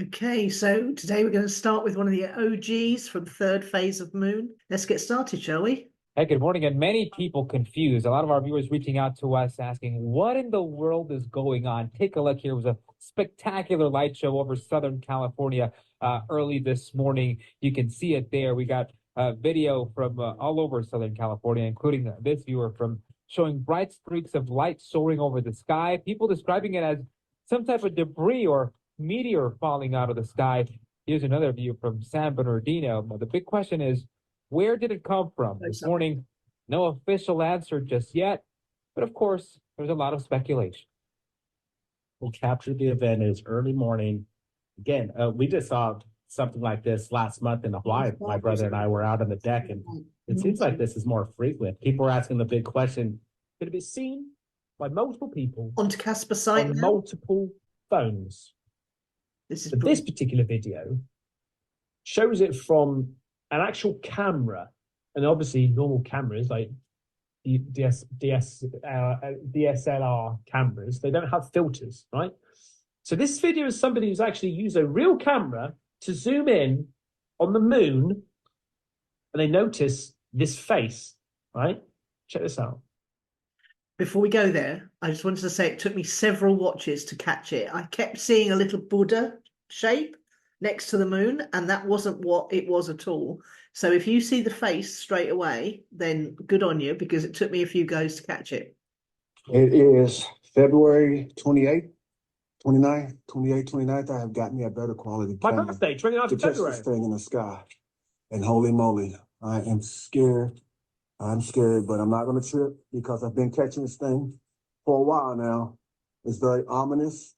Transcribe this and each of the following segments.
Okay, so today we're going to start with one of the OGs from third phase of Moon. Let's get started, shall we? Hey, good morning. And many people confused. A lot of our viewers reaching out to us asking, what in the world is going on? Take a look here. It was a spectacular light show over Southern California early this morning. You can see it there. We got video from all over Southern California, including this viewer from showing bright streaks of light soaring over the sky. People describing it as some type of debris or meteor falling out of the sky. Here's another view from San Bernardino. The big question is, where did it come from? This morning, no official answer just yet, but of course, there's a lot of speculation. We'll capture the event as early morning. Again, we just saw something like this last month in Hawaii. My brother and I were out on the deck, and it seems like this is more frequent. People are asking the big question, could it be seen by multiple people On to Casper site on now. multiple phones? This is But this particular video shows it from an actual camera, and obviously normal cameras like DSLR cameras, they don't have filters, right? So this video is somebody who's actually used a real camera to zoom in on the moon, and they notice this face, right? Check this out. Before we go there, I just wanted to say it took me several watches to catch it. I kept seeing a little Buddha shape next to the moon, and that wasn't what it was at all. So if you see the face straight away, then good on you, because it took me a few goes to catch it. It is February 28th, 29th, 28th, 29th. I have got me a better quality My camera birthday, 29th to of catch February. this thing in the sky. And holy moly, I am scared. I'm scared, but I'm not going to trip because I've been catching this thing for a while now. It's very ominous.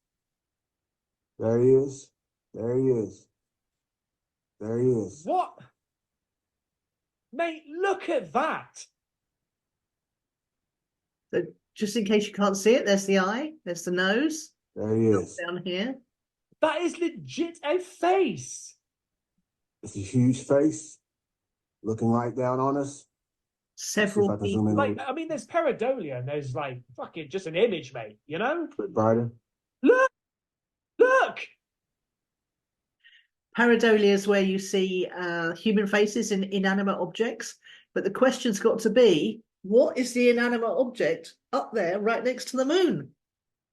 There he is. There he is. There he is. What? Mate, look at that. So just in case you can't see it, there's the eye, there's the nose. There he is. Down here. That is legit a face. It's a huge face looking right down on us. Several people. Like, I mean, there's pareidolia and there's like fucking just an image, mate, you know? A bit brighter. Look! Look! Pareidolia is where you see human faces in inanimate objects, but the question's got to be, what is the inanimate object up there right next to the moon?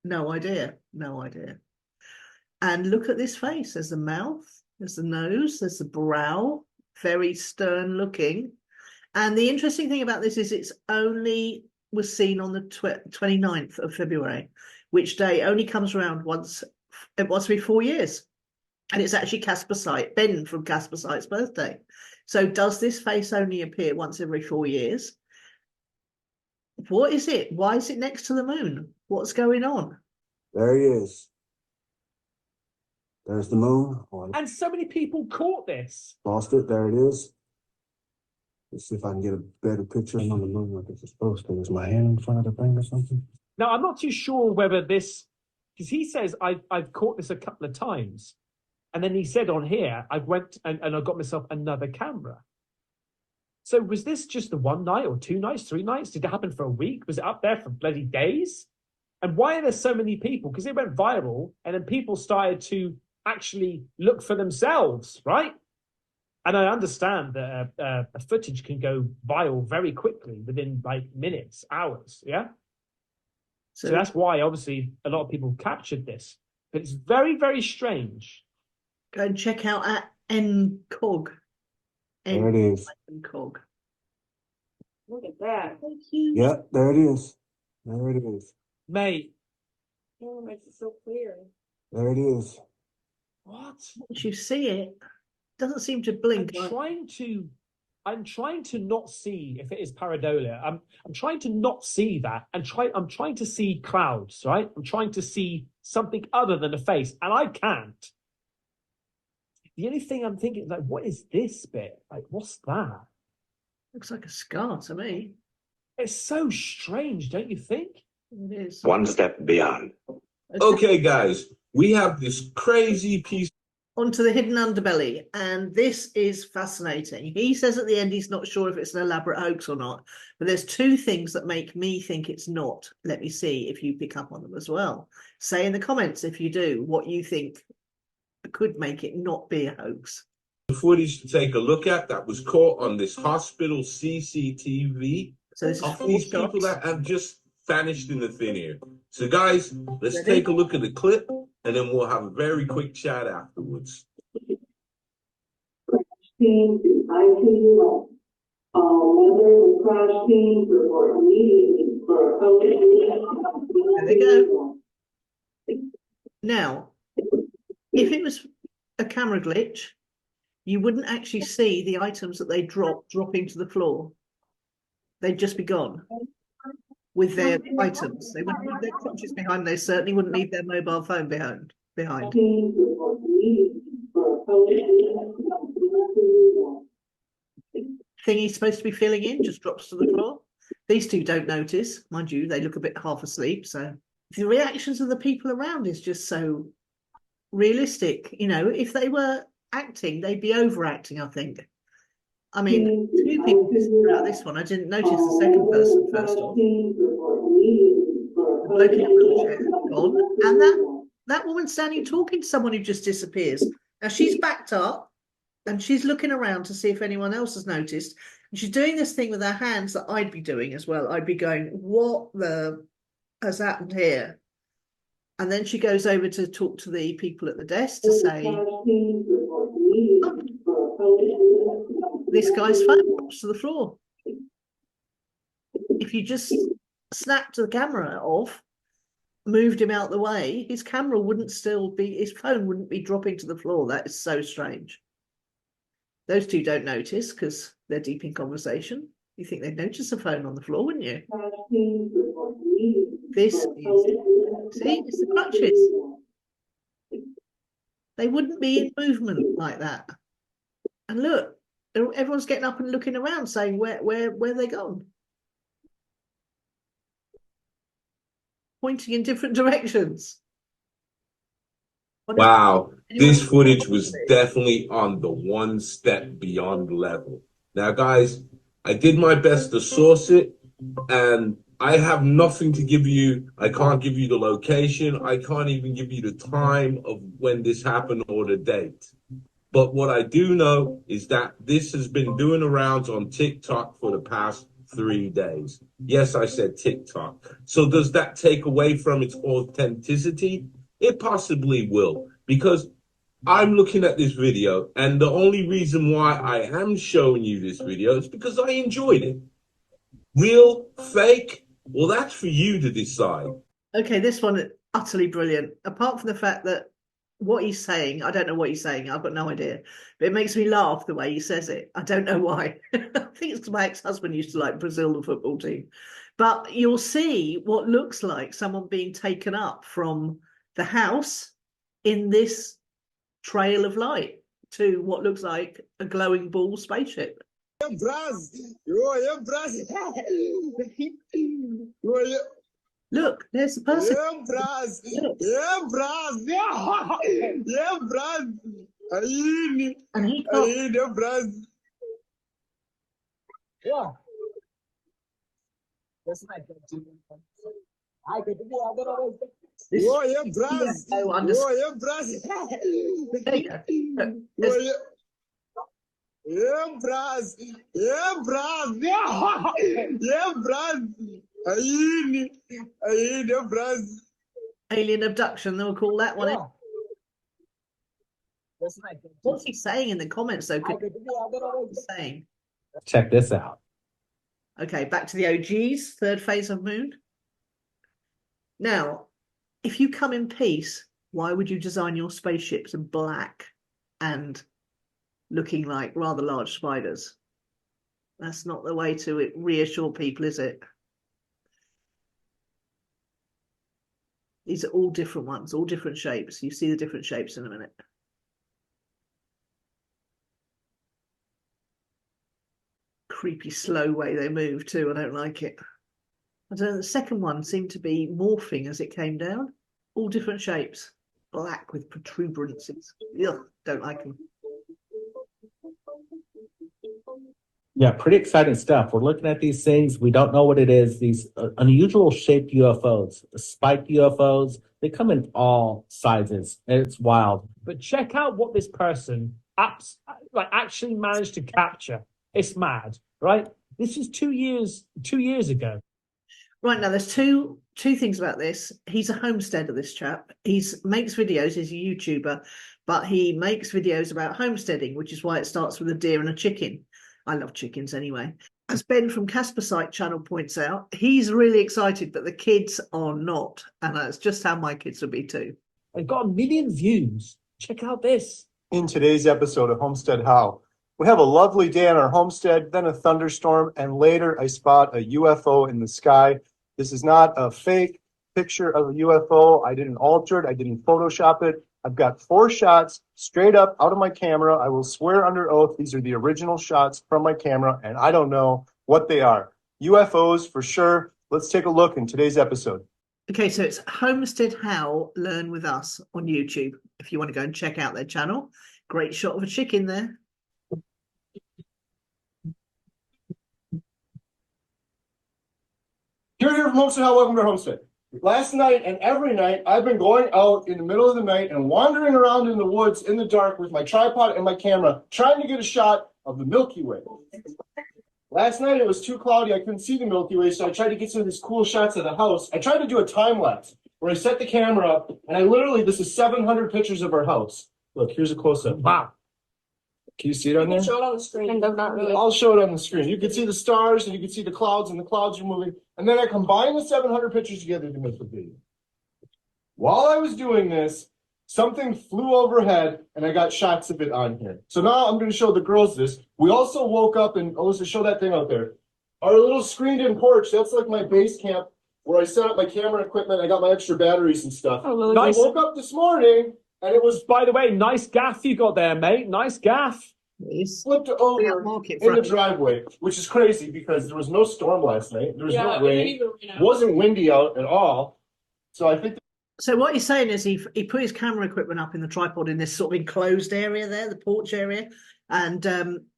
No idea, no idea. And look at this face. There's the mouth, there's the nose, there's the brow, very stern looking. And the interesting thing about this is it's only was seen on the 29th of February, which day only comes around once every 4 years. And it's actually Casper Site, Ben from Casper Site's birthday. So does this face only appear once every 4 years? What is it? Why is it next to the moon? What's going on? There he is. There's the moon. And so many people caught this. Lost it. There it is. Let's see if I can get a better picture on the moon like it's supposed to. Is my hand in front of the thing or something? Now, I'm not too sure whether this, because he says I've caught this a couple of times. And then he said on here, I went and I got myself another camera. So was this just the one night or 2 nights, 3 nights? Did it happen for a week? Was it up there for bloody days? And why are there so many people? Because it went viral and then people started to actually look for themselves, right? And I understand that footage can go viral very quickly within like minutes, hours, yeah? So that's why obviously a lot of people captured this. But it's very, very strange. Go and check out at NCOG. There it is. NCOG. Look at that. Thank you. Yep, there it is. There it is. Mate. Oh, it makes it so clear. There it is. What? Once you see it, doesn't seem to blink. I'm trying to not see if it is pareidolia. I'm trying to not see that and I'm trying to see clouds, right? I'm trying to see something other than a face, and I can't. The only thing I'm thinking is like, what is this bit? Like, what's that? Looks like a scar to me. It's so strange, don't you think? It is. One step beyond. Okay, guys, we have this crazy piece. Onto the hidden underbelly, and this is fascinating. He says at the end he's not sure if it's an elaborate hoax or not, but there's 2 things that make me think it's not. Let me see if you pick up on them as well. Say in the comments if you do what you think that could make it not be a hoax. Footage to take a look at that was caught on this hospital CCTV So this is of 4 these people shots. that have just vanished in the thin air. So guys, let's Ready? take a look at the clip and then we'll have a very quick chat afterwards. Team to ITUS. All members of crash teams report immediately for There they go. Now, if it was a camera glitch, you wouldn't actually see the items that they dropping to the floor. They'd just be gone with their items. They wouldn't leave their crutches behind. They certainly wouldn't leave their mobile phone behind. Teams report immediately for Thing he's supposed to be filling in just drops to the floor. These two don't notice, mind you. They look a bit half asleep. So the reactions of the people around is just so realistic. You know, if they were acting, they'd be overacting, I think. I mean, 2 people throughout this one. I didn't notice the second person first off. The bloke in the wheelchair gone, and that woman standing talking to someone who just disappears. Now she's backed up and she's looking around to see if anyone else has noticed. And she's doing this thing with her hands that I'd be doing as well. I'd be going, what the has happened here? And then she goes over to talk to the people at the desk to say, oh, this guy's phone drops to the floor. If you just snapped the camera off, moved him out the way, his camera wouldn't still be, his phone wouldn't be dropping to the floor. That is so strange. Those two don't notice because they're deep in conversation. You think they'd notice a phone on the floor, wouldn't you? This is, see, it's the crutches. They wouldn't be in movement like that. And look, everyone's getting up and looking around saying, where they gone? Pointing in different directions. Wow, this footage was definitely on the one step beyond level. Now, guys, I did my best to source it, and I have nothing to give you. I can't give you the location. I can't even give you the time of when this happened or the date. But what I do know is that this has been doing the rounds on TikTok for the past 3 days. Yes, I said TikTok. So does that take away from its authenticity? It possibly will, because I'm looking at this video, and the only reason why I am showing you this video is because I enjoyed it. Real, fake, well, that's for you to decide. Okay, this one is utterly brilliant. Apart from the fact that what he's saying, I don't know what he's saying. I've got no idea. But it makes me laugh the way he says it. I don't know why. I think it's because my ex-husband used to like Brazil, the football team. But you'll see what looks like someone being taken up from the house in this trail of light to what looks like a glowing ball spaceship. Look, there's the person. And he can't. Yeah. This oh, yeah, Braz. Oh, yeah, Braz. There you go. Yeah, Braz. Yeah, Braz. Yeah, Braz. Braz. Alien abduction, they'll call that one. Yeah. What's he saying in the comments, though? Saying? Check this out. Okay, back to the OGs, third phase of moon. Now, if you come in peace, why would you design your spaceships in black and looking like rather large spiders? That's not the way to reassure people, is it? These are all different ones, all different shapes. You see the different shapes in a minute. Creepy, slow way they move too. I don't like it. I don't know, the second one seemed to be morphing as it came down. All different shapes. Black with protuberances. Ugh, don't like them. Yeah, pretty exciting stuff. We're looking at these things. We don't know what it is. These unusual shaped UFOs, spiked UFOs, they come in all sizes. It's wild. But check out what this person actually managed to capture. It's mad, right? This is 2 years ago. Right, now there's two things about this. He's a homesteader, this chap. Makes videos, he's a YouTuber, but he makes videos about homesteading, which is why it starts with a deer and a chicken. I love chickens anyway. As Ben from Casper Site channel points out, he's really excited, but the kids are not. And that's just how my kids would be too. They've got 1 million views. Check out this. In today's episode of Homestead How, we have a lovely day on our homestead, then a thunderstorm, and later I spot a UFO in the sky. This is not a fake picture of a UFO. I didn't alter it. I didn't Photoshop it. I've got 4 shots straight up out of my camera. I will swear under oath these are the original shots from my camera, and I don't know what they are. UFOs for sure. Let's take a look in today's episode. Okay, so it's Homestead How Learn With Us on YouTube. If you want to go and check out their channel. Great shot of a chicken there. Here from Homestead How, welcome to Homestead. Last night and every night, I've been going out in the middle of the night and wandering around in the woods in the dark with my tripod and my camera, trying to get a shot of the Milky Way. Last night it was too cloudy, I couldn't see the Milky Way, so I tried to get some of these cool shots of the house. I tried to do a time lapse where I set the camera up and this is 700 pictures of our house. Look, here's a close-up. Wow. Can you see it on there? Show it on the screen. Not really. I'll show it on the screen. You can see the stars and you can see the clouds, and the clouds are moving. And then I combine the 700 pictures together to make the video. While I was doing this, something flew overhead and I got shots of it on here. So now I'm going to show the girls this. We also woke up and, Alyssa, show that thing out there. Our little screened-in porch, that's like my base camp where I set up my camera equipment. I got my extra batteries and stuff. Oh, really nice. I woke up this morning and it was... By the way, nice gaff you got there, mate. Nice gaff. Flipped over in the driveway, which is crazy because there was no storm last night. There was no rain. It wasn't windy out at all. So I think... So what he's saying is he put his camera equipment up in the tripod in this sort of enclosed area there, the porch area, and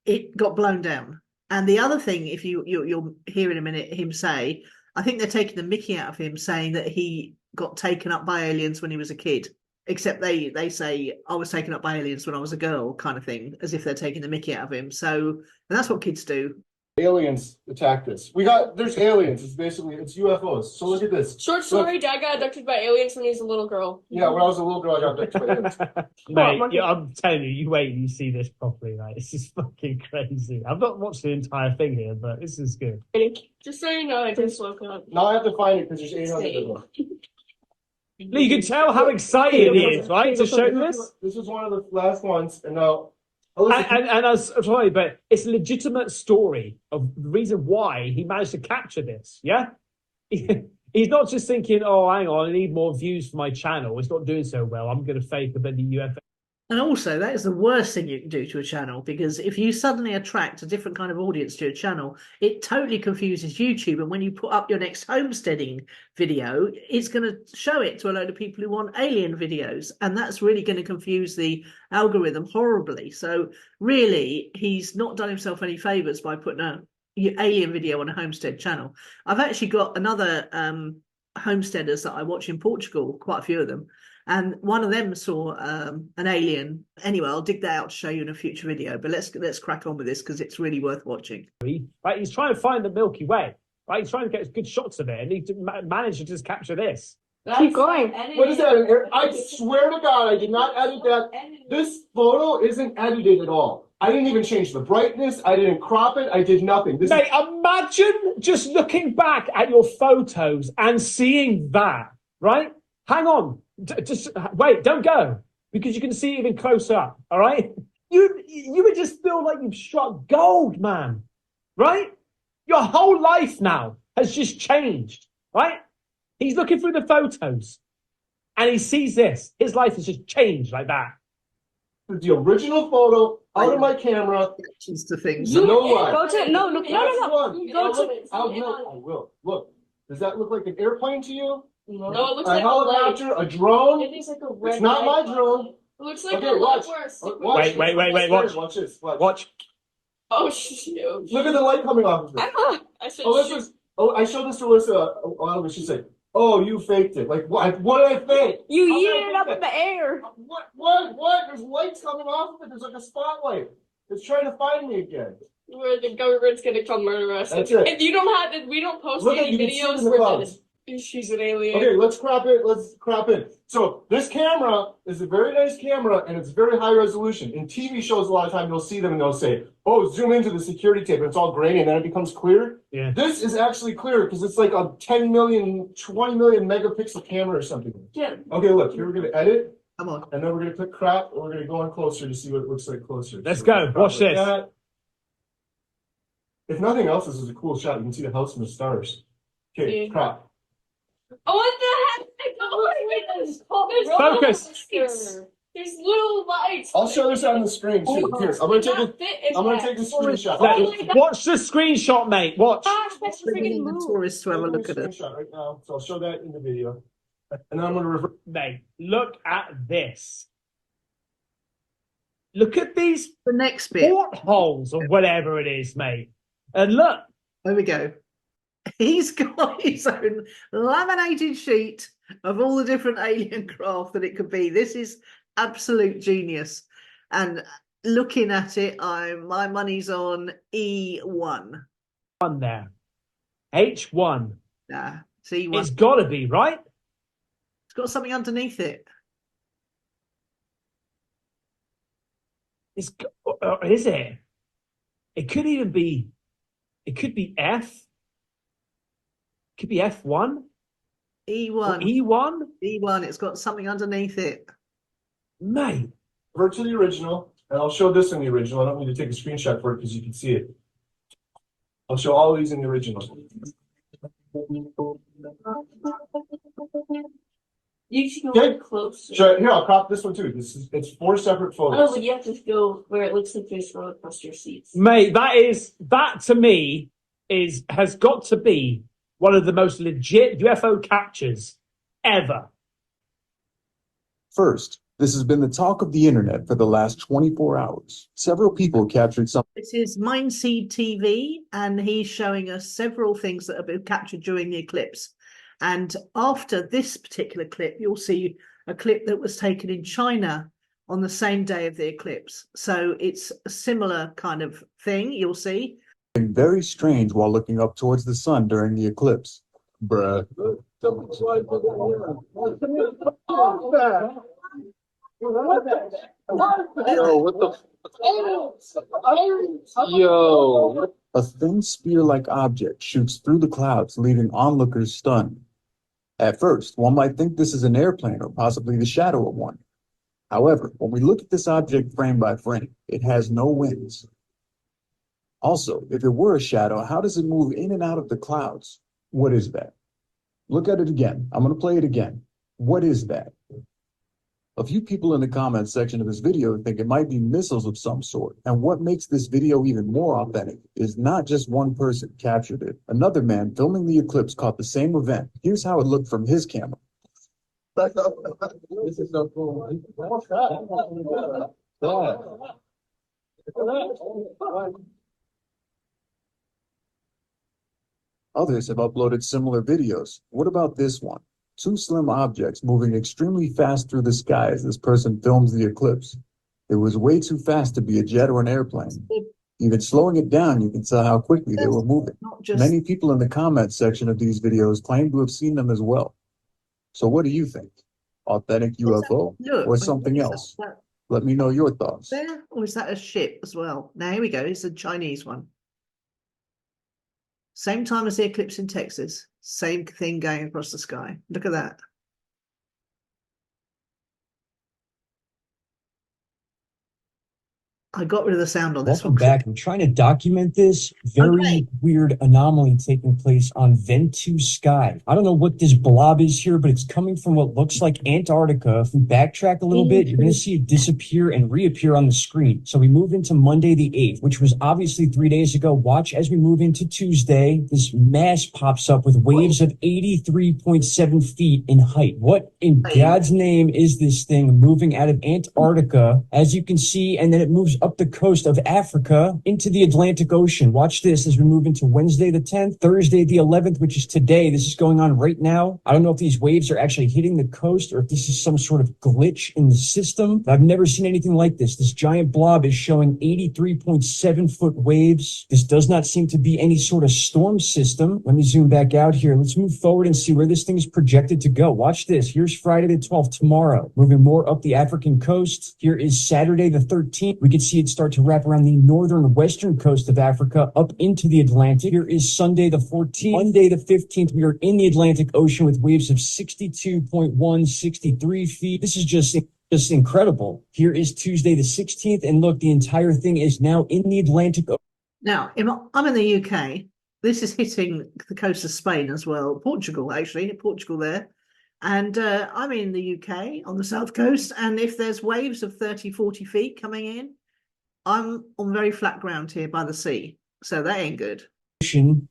it got blown down. And the other thing, if you'll hear in a minute him say, I think they're taking the mickey out of him, saying that he got taken up by aliens when he was a kid. Except they say, I was taken up by aliens when I was a girl, kind of thing, as if they're taking the mickey out of him. So, and that's what kids do. Aliens attacked us. There's aliens. It's UFOs. So look at this. Short story, Dad got abducted by aliens when he was a little girl. Yeah, when I was a little girl, I got abducted by aliens. Mate, I'm telling you, you wait and you see this properly, right? This is fucking crazy. I've not watched the entire thing here, but this is good. Just so you know, I just woke up. Now I have to find it because there's 800 of them. You can tell how excited he is, right, to show this? This was one of the last ones, and now... I'm sorry, but it's a legitimate story of the reason why he managed to capture this, yeah? He's not just thinking, oh, hang on, I need more views for my channel. It's not doing so well. I'm going to fake a bit of UFO. And also, that is the worst thing you can do to a channel, because if you suddenly attract a different kind of audience to a channel, it totally confuses YouTube. And when you put up your next homesteading video, it's going to show it to a load of people who want alien videos. And that's really going to confuse the algorithm horribly. So really, he's not done himself any favors by putting an alien video on a homestead channel. I've actually got another homesteaders that I watch in Portugal, quite a few of them. And one of them saw an alien. Anyway, I'll dig that out to show you in a future video. But let's crack on with this because it's really worth watching. Right, he's trying to find the Milky Way. Right, he's trying to get good shots of it, and he managed to just capture this. Keep going. What is that? I swear to God, I did not edit that. This photo isn't edited at all. I didn't even change the brightness. I didn't crop it. I did nothing. Mate, imagine just looking back at your photos and seeing that. Right? Hang on. Just wait, don't go, because you can see it even closer up. All right, you would just feel like you've struck gold, man. Right? Your whole life now has just changed. Right? He's looking through the photos, and he sees this. His life has just changed like that. The original photo out of my camera. Just the things. No, lie. I will. Look, does that look like an airplane to you? No, it looks a like helicopter, a drone. It looks like a red. It's not my drone. It looks like Okay, a watch. watch. Wait, watch. Watch this. Watch. Oh shoot! Look at the light coming off of it. I said Alyssa's, I showed this to Alyssa a while ago. She said, "Oh, you faked it. Like what? What did I fake? you How did I yeeted it fake up that? in the air. What? There's lights coming off of it. There's like a spotlight. It's trying to find me again. Where the government's gonna come murder us. That's it. If you don't have it, we don't post Look at any you can see it videos. in the We're clouds. dead. She's an alien. Okay, let's crop it. Let's crop it. So this camera is a very nice camera, and it's very high resolution. In TV shows, a lot of time you'll see them and they'll say, "Oh, zoom into the security tape," and it's all grainy, and then it becomes clear. Yeah. This is actually clear because it's like a 10 million, 20 million megapixel camera or something. Yeah. Okay, look, here we're gonna edit, Come on. and then we're gonna click crop, and we're gonna go on closer to see what it looks like closer. Let's So go. crop Watch like this. that. If nothing else, this is a cool shot. You can see the house and the stars. Okay, Yeah. crop. Oh, what the heck? Oh my goodness. There's Focus. lights. There's little lights. I'll show this on the screen too. Here, I'm gonna take Not a fit in I'm gonna that. take a screenshot. Oh my God. Watch the screenshot, mate. Watch. Gosh, that's a Bringing freaking in the move. tourists to have a look at it. Screenshot right now, so I'll show that in the video, and then I'm gonna reverse. Mate, look at this. Look at these The next bit. portholes or whatever it is, mate. And look. There we go. He's got his own laminated sheet of all the different alien craft that it could be. This is absolute genius. And looking at it, my money's on E1. One there. H1. Nah, it's E1. It's got to be, right? It's got something underneath it. Is it? It could even be. It could be F. It could be F1. E1. E1. E1. It's got something underneath it. Mate. Revert to the original, and I'll show this in the original. I don't need to take a screenshot for it because you can see it. I'll show all these in the original. You should Okay. go closer. Sure, here, I'll crop this one too. It's 4 separate Oh, photos. but you have to go where it looks like there's roller coaster seats. Mate, that to me has got to be one of the most legit UFO captures ever. First, this has been the talk of the internet for the last 24 hours. Several people captured some. This is Mindseed TV, and he's showing us several things that have been captured during the eclipse. And after this particular clip, you'll see a clip that was taken in China on the same day of the eclipse. So it's a similar kind of thing, you'll see. Very strange while looking up towards the sun during the eclipse. Bruh. Yo, what the? Yo. A thin spear-like object shoots through the clouds, leaving onlookers stunned. At first, one might think this is an airplane or possibly the shadow of one. However, when we look at this object frame by frame, it has no wings. Also, if it were a shadow, how does it move in and out of the clouds? What is that? Look at it again. I'm going to play it again. What is that? A few people in the comments section of this video think it might be missiles of some sort. And what makes this video even more authentic is not just one person captured it. Another man filming the eclipse caught the same event. Here's how it looked from his camera. This is so cool. Others have uploaded similar videos. What about this one? 2 slim objects moving extremely fast through the sky as this person films the eclipse. It was way too fast to be a jet or an airplane. Even slowing it down, you can tell how quickly they were moving. Many people in the comments section of these videos claim to have seen them as well. So what do you think? Authentic UFO or something else? Let me know your thoughts. There, or is that a ship as well? Now here we go. It's a Chinese one. Same time as the eclipse in Texas. Same thing going across the sky. Look at that. I got rid of the sound on this Welcome one. back. I'm trying to document this very weird anomaly taking place on Ventu Sky. I don't know what this blob is here, but it's coming from what looks like Antarctica. If we backtrack a little bit, you're going to see it disappear and reappear on the screen. So we move into Monday the 8th, which was obviously 3 days ago. Watch as we move into Tuesday. This mass pops up with waves of 83.7 feet in height. What in God's name is this thing moving out of Antarctica, as you can see, and then it moves up the coast of Africa into the Atlantic Ocean. Watch this as we move into Wednesday the 10th, Thursday the 11th, which is today. This is going on right now. I don't know if these waves are actually hitting the coast or if this is some sort of glitch in the system. I've never seen anything like this. This giant blob is showing 83.7-foot waves. This does not seem to be any sort of storm system. Let me zoom back out here. Let's move forward and see where this thing is projected to go. Watch this. Here's Friday the 12th tomorrow, moving more up the African coast. Here is Saturday the 13th. We can see it start to wrap around the northern western coast of Africa up into the Atlantic. Here is Sunday the 14th. Monday the 15th, we are in the Atlantic Ocean with waves of 62.1, 63 feet. This is just incredible. Here is Tuesday the 16th, and look, the entire thing is now in the Atlantic Ocean. Now, I'm in the UK. This is hitting the coast of Spain as well. Portugal there. And I'm in the UK on the south coast. And if there's waves of 30, 40 feet coming in, I'm on very flat ground here by the sea. So that ain't good.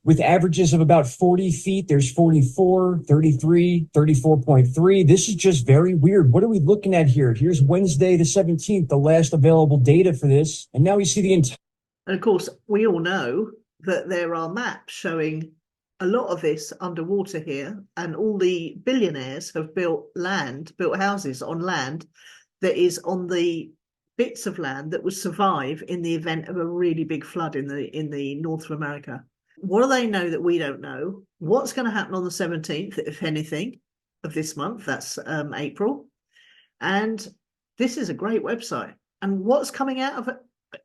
With averages of about 40 feet, there's 44, 33, 34.3. This is just very weird. What are we looking at here? Here's Wednesday the 17th, the last available data for this. And now we see the entire. And of course, we all know that there are maps showing a lot of this underwater here, and all the billionaires have built houses on land that is on the bits of land that would survive in the event of a really big flood in the North of America. What do they know that we don't know? What's going to happen on the 17th, if anything, of this month? That's April. And this is a great website. And what's coming out of it?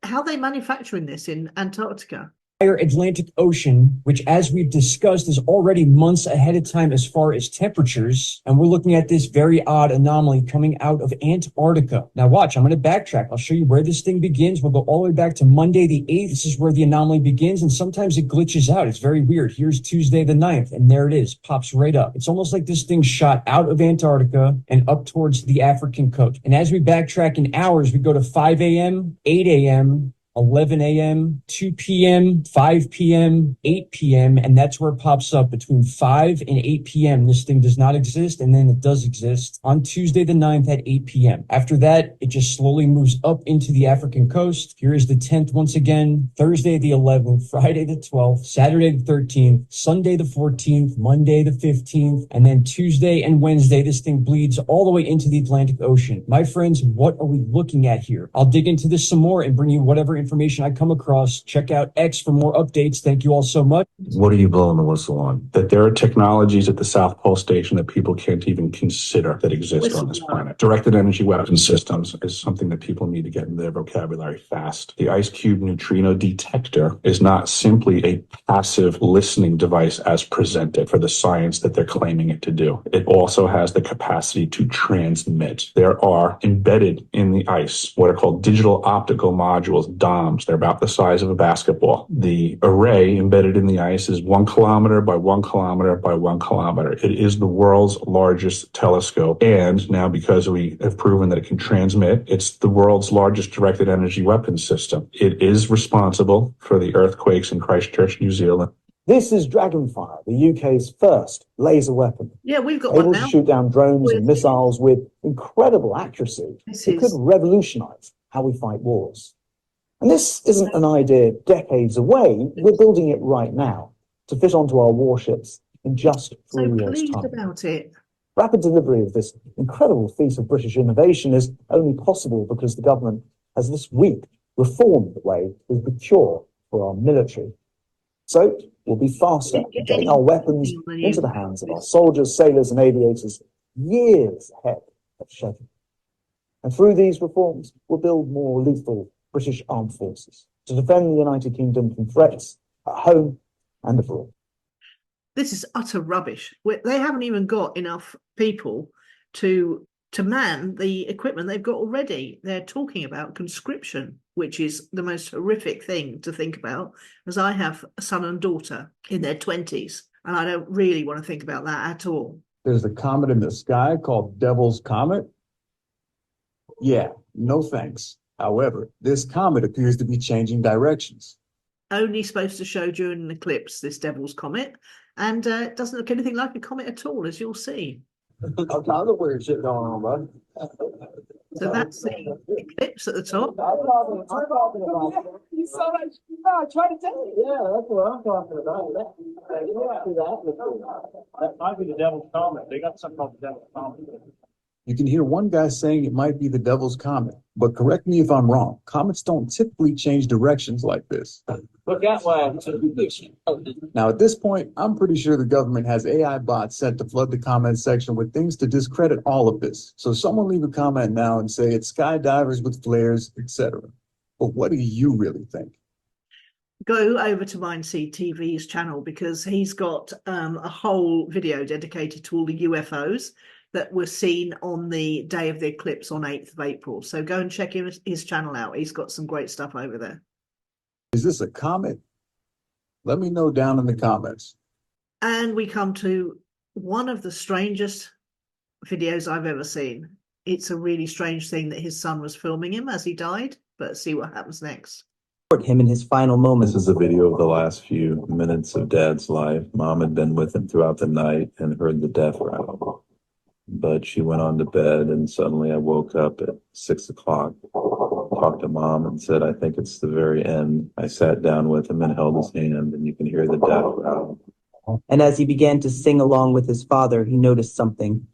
How are they manufacturing this in Antarctica? Atlantic Ocean, which, as we've discussed, is already months ahead of time as far as temperatures. And we're looking at this very odd anomaly coming out of Antarctica. Now watch, I'm going to backtrack. I'll show you where this thing begins. We'll go all the way back to Monday the 8th. This is where the anomaly begins, and sometimes it glitches out. It's very weird. Here's Tuesday the 9th, and there it is. Pops right up. It's almost like this thing shot out of Antarctica and up towards the African coast. And as we backtrack in hours, we go to 5 a.m., 8 a.m., 11 a.m., 2 p.m., 5 p.m., 8 p.m., and that's where it pops up between 5 and 8 p.m. This thing does not exist, and then it does exist on Tuesday the 9th at 8 p.m. After that, it just slowly moves up into the African coast. Here is the 10th once again, Thursday the 11th, Friday the 12th, Saturday the 13th, Sunday the 14th, Monday the 15th, and then Tuesday and Wednesday, this thing bleeds all the way into the Atlantic Ocean. My friends, what are we looking at here? I'll dig into this some more and bring you whatever information I come across. Check out X for more updates. Thank you all so much. What are you blowing the whistle on? That there are technologies at the South Pole Station that people can't even consider that exist on this planet. Directed energy weapon systems is something that people need to get in their vocabulary fast. The ice cube neutrino detector is not simply a passive listening device as presented for the science that they're claiming it to do. It also has the capacity to transmit. There are embedded in the ice what are called digital optical modules, DOMs. They're about the size of a basketball. The array embedded in the ice is 1 kilometer by 1 kilometer by 1 kilometer. It is the world's largest telescope. And now, because we have proven that it can transmit, it's the world's largest directed energy weapons system. It is responsible for the earthquakes in Christchurch, New Zealand. This is Dragonfire, the UK's first laser weapon. Yeah, we've got able one to now. shoot down drones and missiles with incredible accuracy. It could revolutionize how we fight wars. And this isn't an idea decades away. We're building it right now to fit onto our warships in just 3 So years' pleased time. about it. Rapid delivery of this incredible feat of British innovation is only possible because the government has this week reformed the way we procure for our military. So we'll be faster in getting our weapons into the hands of our soldiers, sailors, and aviators years ahead of schedule. And through these reforms, we'll build more lethal British armed forces to defend the United Kingdom from threats at home and abroad. This is utter rubbish. They haven't even got enough people to man the equipment they've got already. They're talking about conscription, which is the most horrific thing to think about, as I have a son and daughter in their 20s, and I don't really want to think about that at all. There's a comet in the sky called Devil's Comet. Yeah, no thanks. However, this comet appears to be changing directions. Only supposed to show during an eclipse, this Devil's Comet, and it doesn't look anything like a comet at all, as you'll see. I'm tired of weird shit going on, bud. So that's the eclipse at the top. You saw that? No, I tried to tell you. Yeah, that's what I'm talking about. That might be the Devil's Comet. They got something called the Devil's Comet. You can hear one guy saying it might be the Devil's Comet, but correct me if I'm wrong. Comets don't typically change directions like this. Look that way. Now, at this point, I'm pretty sure the government has AI bots set to flood the comment section with things to discredit all of this. So someone leave a comment now and say it's skydivers with flares, etc. But what do you really think? Go over to Mindseed TV's channel because he's got a whole video dedicated to all the UFOs that were seen on the day of the eclipse on 8th of April. So go and check his channel out. He's got some great stuff over there. Is this a comet? Let me know down in the comments. And we come to one of the strangest videos I've ever seen. It's a really strange thing that his son was filming him as he died, but see what happens next. Him in his final moments. This is a video of the last few minutes of Dad's life. Mom had been with him throughout the night and heard the death rattle. But she went on to bed, and suddenly I woke up at 6 o'clock, talked to Mom and said, I think it's the very end. I sat down with him and held his hand, and you can hear the death rattle. And as he began to sing along with his father, he noticed something.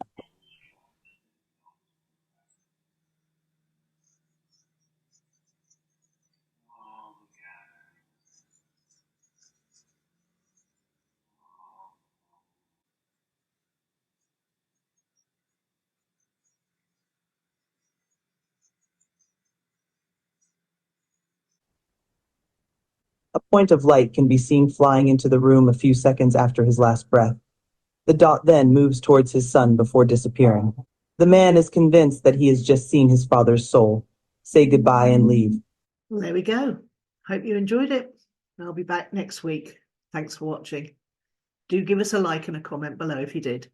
A point of light can be seen flying into the room a few seconds after his last breath. The dot then moves towards his son before disappearing. The man is convinced that he has just seen his father's soul say goodbye and leave. Well, there we go. Hope you enjoyed it. I'll be back next week. Thanks for watching. Do give us a like and a comment below if you did.